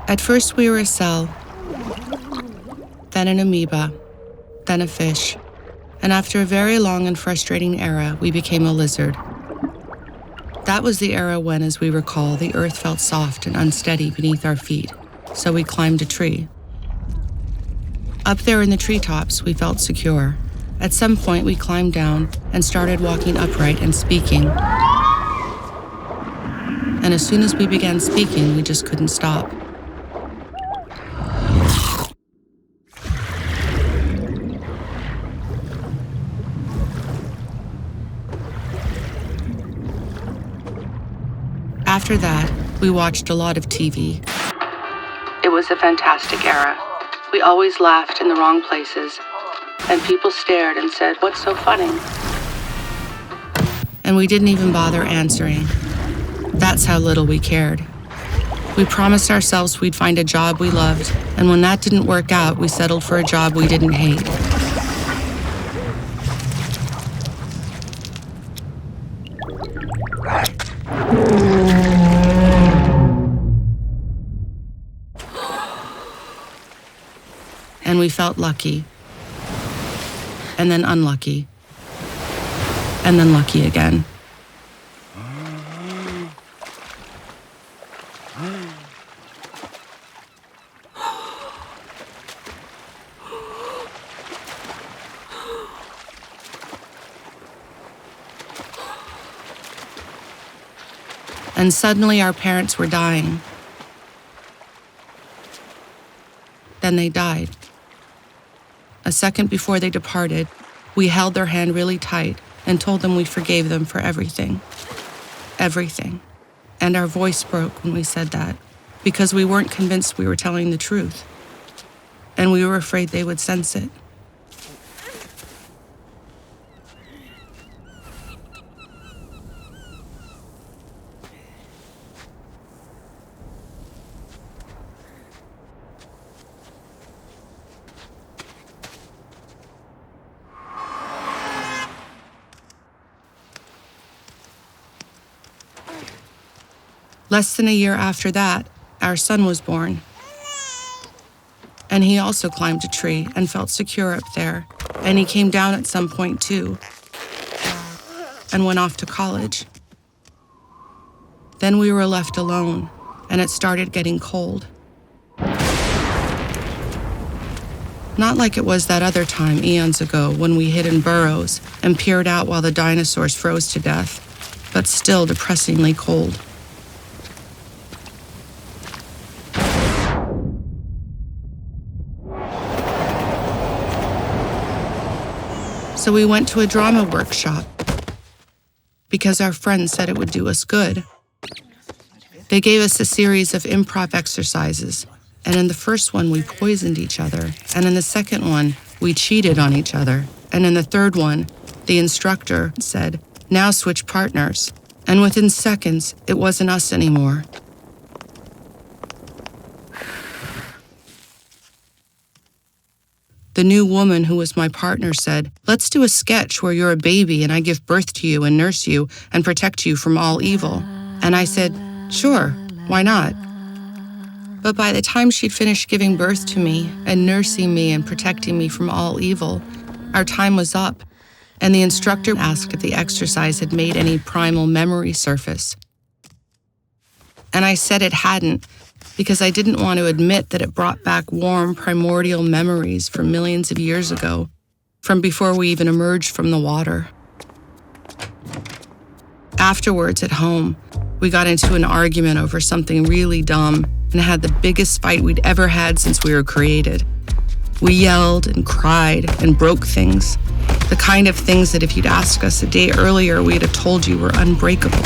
At first we were a cell, then an amoeba, then a fish, and after a very long and frustrating era, we became a lizard. That was the era when, as we recall, the earth felt soft and unsteady beneath our feet, so we climbed a tree. Up there in the treetops, we felt secure. At some point, we climbed down and started walking upright and speaking. And as soon as we began speaking, we just couldn't stop. After that, we watched a lot of TV. It was a fantastic era. We always laughed in the wrong places, and people stared and said, "What's so funny?" And we didn't even bother answering. That's how little we cared. We promised ourselves we'd find a job we loved, and when that didn't work out, we settled for a job we didn't hate. And we felt lucky, and then unlucky, and then lucky again. And suddenly our parents were dying. Then they died. A second before they departed, we held their hand really tight and told them we forgave them for everything. Everything. And our voice broke when we said that, because we weren't convinced we were telling the truth. And we were afraid they would sense it. Less than a year after that, our son was born. And he also climbed a tree and felt secure up there. And he came down at some point too, and went off to college. Then we were left alone, and it started getting cold. Not like it was that other time eons ago when we hid in burrows and peered out while the dinosaurs froze to death, but still depressingly cold. So we went to a drama workshop because our friends said it would do us good. They gave us a series of improv exercises, and in the first one we poisoned each other, and in the second one we cheated on each other, and in the third one the instructor said, "Now switch partners," and within seconds it wasn't us anymore. The new woman who was my partner said, "Let's do a sketch where you're a baby and I give birth to you and nurse you and protect you from all evil." And I said, "Sure, why not?" But by the time she'd finished giving birth to me and nursing me and protecting me from all evil, our time was up, and the instructor asked if the exercise had made any primal memory surface. And I said it hadn't, because I didn't want to admit that it brought back warm, primordial memories from millions of years ago, from before we even emerged from the water. Afterwards, at home, we got into an argument over something really dumb and had the biggest fight we'd ever had since we were created. We yelled and cried and broke things, the kind of things that if you'd asked us a day earlier, we'd have told you were unbreakable.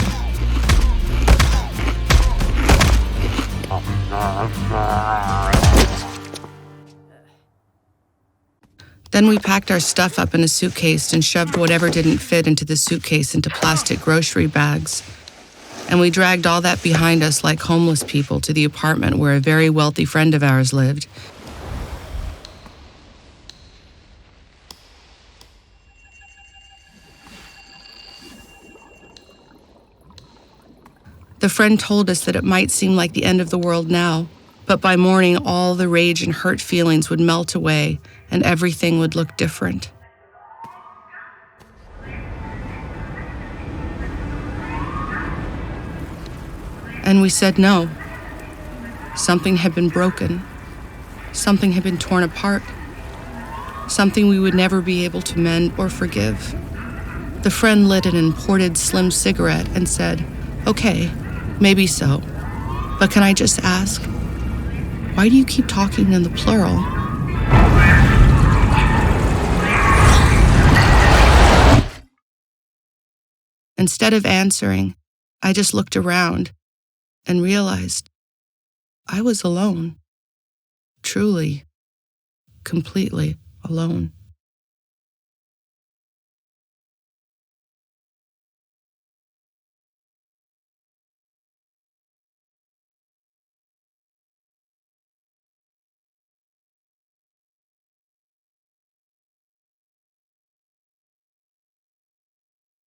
Then we packed our stuff up in a suitcase and shoved whatever didn't fit into the suitcase into plastic grocery bags. And we dragged all that behind us like homeless people to the apartment where a very wealthy friend of ours lived. The friend told us that it might seem like the end of the world now, But by morning, all the rage and hurt feelings would melt away and everything would look different. And we said no. Something had been broken. Something had been torn apart. Something we would never be able to mend or forgive. The friend lit an imported slim cigarette and said, "Okay, maybe so. But can I just ask, why do you keep talking in the plural?" Instead of answering, I just looked around and realized I was alone. Truly, completely alone.